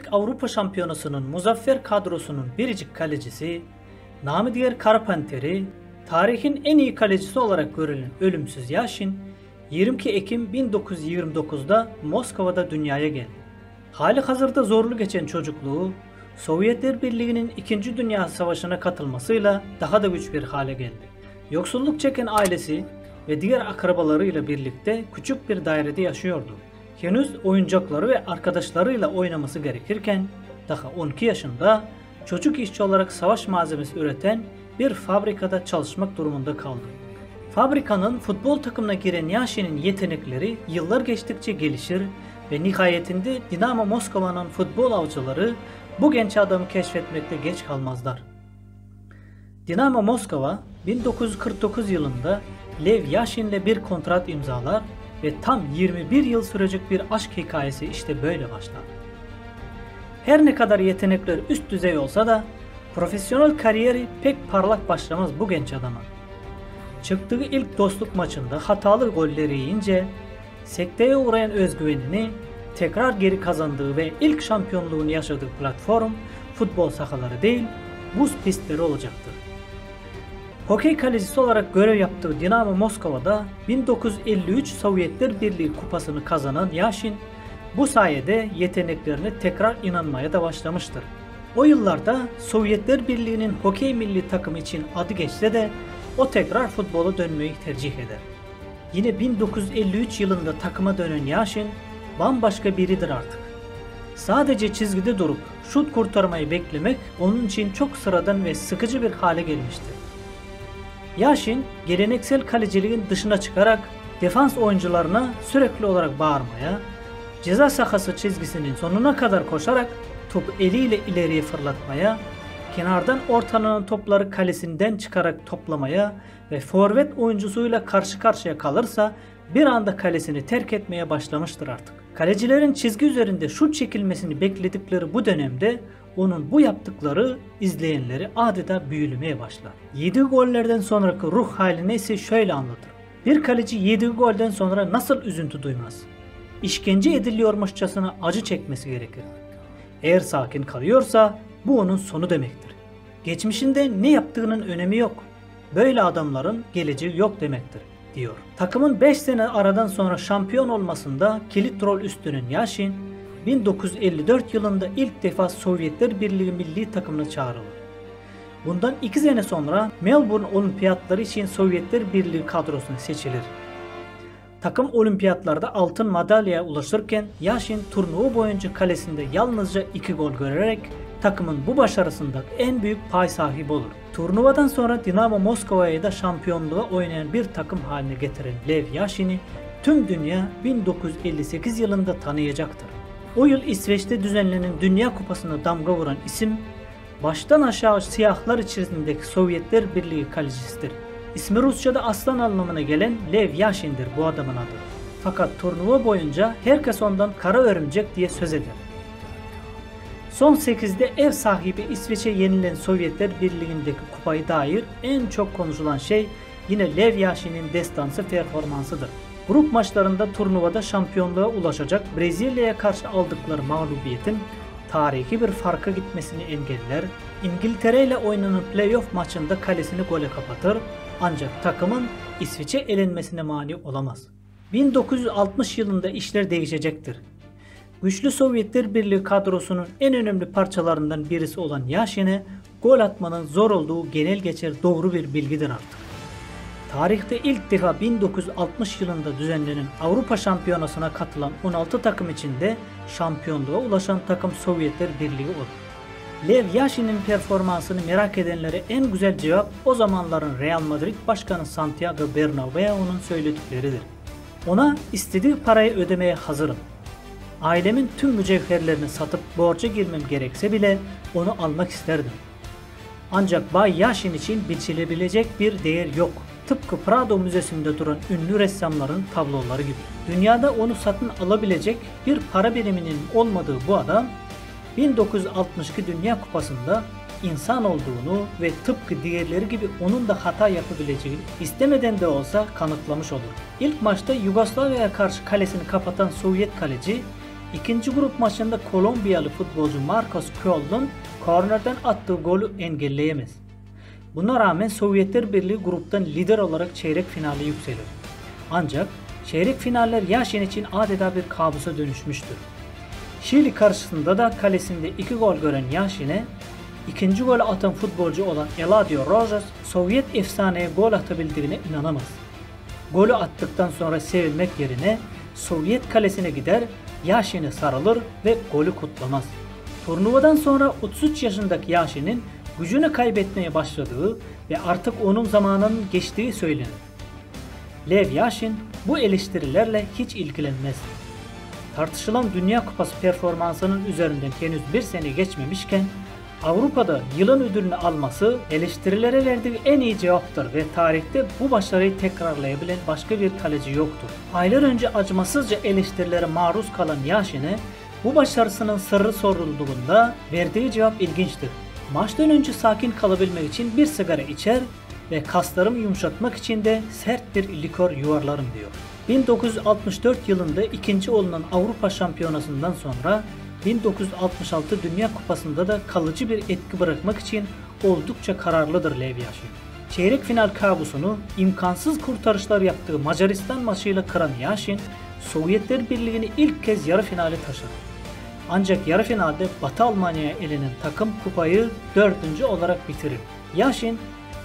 ilk Avrupa Şampiyonası'nın muzaffer kadrosunun biricik kalecisi, namı diğer Kara Panteri, tarihin en iyi kalecisi olarak görülen ölümsüz Yashin, 22 Ekim 1929'da Moskova'da dünyaya geldi. Hali hazırda zorlu geçen çocukluğu, Sovyetler Birliği'nin 2. Dünya Savaşı'na katılmasıyla daha da güç bir hale geldi. Yoksulluk çeken ailesi ve diğer akrabalarıyla birlikte küçük bir dairede yaşıyordu. Henüz oyuncakları ve arkadaşlarıyla oynaması gerekirken daha 12 yaşında çocuk işçi olarak savaş malzemesi üreten bir fabrikada çalışmak durumunda kaldı. Fabrikanın futbol takımına giren Yashin'in yetenekleri yıllar geçtikçe gelişir ve nihayetinde Dinamo Moskova'nın futbol avcıları bu genç adamı keşfetmekte geç kalmazlar. Dinamo Moskova 1949 yılında Lev Yashin'le bir kontrat imzalar ve tam 21 yıl sürecek bir aşk hikayesi işte böyle başlar. Her ne kadar yetenekler üst düzey olsa da profesyonel kariyeri pek parlak başlamaz bu genç adama. Çıktığı ilk dostluk maçında hatalı golleri yiyince sekteye uğrayan özgüvenini tekrar geri kazandığı ve ilk şampiyonluğunu yaşadığı platform futbol sahaları değil, buz pistleri olacaktır. Hokey kalecisi olarak görev yaptığı Dinamo Moskova'da 1953 Sovyetler Birliği kupasını kazanan Yashin bu sayede yeteneklerine tekrar inanmaya da başlamıştır. O yıllarda Sovyetler Birliği'nin hokey milli takımı için adı geçse de o tekrar futbola dönmeyi tercih eder. Yine 1953 yılında takıma dönen Yashin bambaşka biridir artık. Sadece çizgide durup şut kurtarmayı beklemek onun için çok sıradan ve sıkıcı bir hale gelmiştir. Yashin geleneksel kaleciliğin dışına çıkarak defans oyuncularına sürekli olarak bağırmaya, ceza sahası çizgisinin sonuna kadar koşarak topu eliyle ileriye fırlatmaya, kenardan ortalanan topları kalesinden çıkarak toplamaya ve forvet oyuncusuyla karşı karşıya kalırsa bir anda kalesini terk etmeye başlamıştır artık. Kalecilerin çizgi üzerinde şut çekilmesini bekledikleri bu dönemde onun bu yaptıkları izleyenleri adeta büyülemeye başlar. Yediği gollerden sonraki ruh halini ise şöyle anlatır. Bir kaleci yediği golden sonra nasıl üzüntü duymaz? İşkence ediliyormuşçasına acı çekmesi gerekir. Eğer sakin kalıyorsa bu onun sonu demektir. Geçmişinde ne yaptığının önemi yok. Böyle adamların geleceği yok demektir, diyor. Takımın 5 sene aradan sonra şampiyon olmasında kilit rol üstlenen Yashin, 1954 yılında ilk defa Sovyetler Birliği milli takımına çağrılır. Bundan 2 sene sonra Melbourne Olimpiyatları için Sovyetler Birliği kadrosuna seçilir. Takım olimpiyatlarda altın madalyaya ulaşırken Yashin turnuva boyunca kalesinde yalnızca 2 gol görerek takımın bu başarısında en büyük pay sahibi olur. Turnuvadan sonra Dinamo Moskova'yı da şampiyonluğa oynayan bir takım haline getiren Lev Yashin'i tüm dünya 1958 yılında tanıyacaktır. O yıl İsveç'te düzenlenen Dünya Kupası'na damga vuran isim, baştan aşağı siyahlar içerisindeki Sovyetler Birliği kalecisidir. İsmi Rusça'da aslan anlamına gelen Lev Yashin'dir bu adamın adı. Fakat turnuva boyunca herkes ondan kara örümcek diye söz eder. Son 8'de ev sahibi İsveç'e yenilen Sovyetler Birliği'ndeki kupayı dair en çok konuşulan şey yine Lev Yashin'in destansı performansıdır. Grup maçlarında turnuvada şampiyonluğa ulaşacak Brezilya'ya karşı aldıkları mağlubiyetin tarihi bir farka gitmesini engeller, İngiltere ile oynanan playoff maçında kalesini gole kapatır ancak takımın İsveç'e elenmesine mani olamaz. 1960 yılında işler değişecektir. Güçlü Sovyetler Birliği kadrosunun en önemli parçalarından birisi olan Yashin'e gol atmanın zor olduğu genel geçer doğru bir bilgidir artık. Tarihte ilk defa 1960 yılında düzenlenen Avrupa Şampiyonası'na katılan 16 takım içinde şampiyonluğa ulaşan takım Sovyetler Birliği olur. Lev Yashin'in performansını merak edenlere en güzel cevap o zamanların Real Madrid Başkanı Santiago Bernabéu'nun söyledikleridir. Ona istediği parayı ödemeye hazırım. Ailemin tüm mücevherlerini satıp borca girmem gerekse bile onu almak isterdim. Ancak Bay Yashin için biçilebilecek bir değer yok. Tıpkı Prado Müzesi'nde duran ünlü ressamların tabloları gibi. Dünyada onu satın alabilecek bir para biriminin olmadığı bu adam, 1962 Dünya Kupası'nda insan olduğunu ve tıpkı diğerleri gibi onun da hata yapabileceğini istemeden de olsa kanıtlamış olur. İlk maçta Yugoslavya'ya karşı kalesini kapatan Sovyet kaleci İkinci grup maçında Kolombiyalı futbolcu Marcos Köln'ün kornerden attığı golü engelleyemez. Buna rağmen Sovyetler Birliği gruptan lider olarak çeyrek finale yükselir. Ancak çeyrek finaller Yashin için adeta bir kabusa dönüşmüştür. Şili karşısında da kalesinde 2 gol gören Yashin'e ikinci golü atan futbolcu olan Eladio Rojas, Sovyet efsaneye gol atabildiğine inanamaz. Golü attıktan sonra sevilmek yerine Sovyet kalesine gider, Yashin'e sarılır ve golü kutlamaz. Turnuvadan sonra 33 yaşındaki Yashin'in gücünü kaybetmeye başladığı ve artık onun zamanının geçtiği söylenir. Lev Yashin bu eleştirilerle hiç ilgilenmez. Tartışılan Dünya Kupası performansının üzerinden henüz bir sene geçmemişken Avrupa'da yılın ödülünü alması eleştirilere verdiği en iyi cevaptır ve tarihte bu başarıyı tekrarlayabilen başka bir kaleci yoktur. Aylar önce acımasızca eleştirilere maruz kalan Yashin'e bu başarısının sırrı sorulduğunda verdiği cevap ilginçtir. Maçtan önce sakin kalabilmek için bir sigara içer ve kaslarımı yumuşatmak için de sert bir likör yuvarlarım diyor. 1964 yılında ikinci olunan Avrupa Şampiyonası'ndan sonra 1966 Dünya Kupası'nda da kalıcı bir etki bırakmak için oldukça kararlıdır Lev Yashin. Çeyrek final kabusunu imkansız kurtarışlar yaptığı Macaristan maçıyla kıran Yashin, Sovyetler Birliği'ni ilk kez yarı finale taşıdı. Ancak yarı finalde Batı Almanya'ya elenen takım kupayı 4. olarak bitirir. Yashin,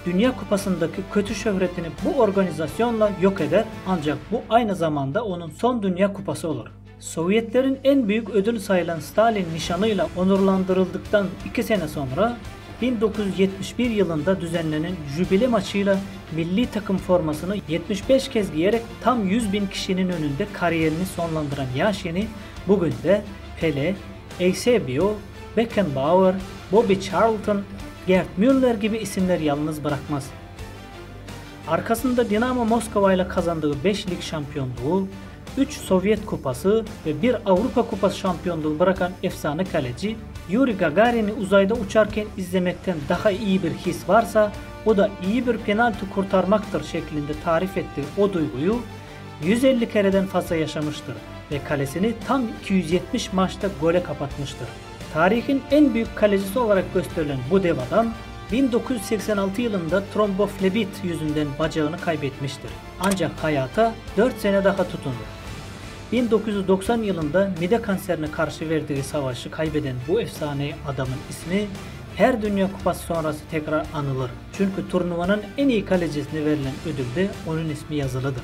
Dünya Kupası'ndaki kötü şöhretini bu organizasyonla yok eder ancak bu aynı zamanda onun son Dünya Kupası olur. Sovyetlerin en büyük ödülü sayılan Stalin nişanıyla onurlandırıldıktan 2 sene sonra 1971 yılında düzenlenen jübile maçıyla milli takım formasını 75 kez giyerek tam 100.000 kişinin önünde kariyerini sonlandıran Yashin'i bugün de Pele, Eusebio, Beckenbauer, Bobby Charlton, Gerd Müller gibi isimler yalnız bırakmaz. Arkasında Dinamo Moskova ile kazandığı 5 lig şampiyonluğu, 3 Sovyet kupası ve 1 Avrupa Kupası şampiyonluğu bırakan efsane kaleci, Yuri Gagarin'i uzayda uçarken izlemekten daha iyi bir his varsa o da iyi bir penaltı kurtarmaktır şeklinde tarif ettiği o duyguyu 150 kereden fazla yaşamıştır ve kalesini tam 270 maçta gole kapatmıştır. Tarihin en büyük kalecisi olarak gösterilen bu dev adam 1986 yılında tromboflebit yüzünden bacağını kaybetmiştir. Ancak hayata 4 sene daha tutundu. 1990 yılında mide kanserine karşı verdiği savaşı kaybeden bu efsane adamın ismi her Dünya Kupası sonrası tekrar anılır. Çünkü turnuvanın en iyi kalecisine verilen ödülde onun ismi yazılıdır.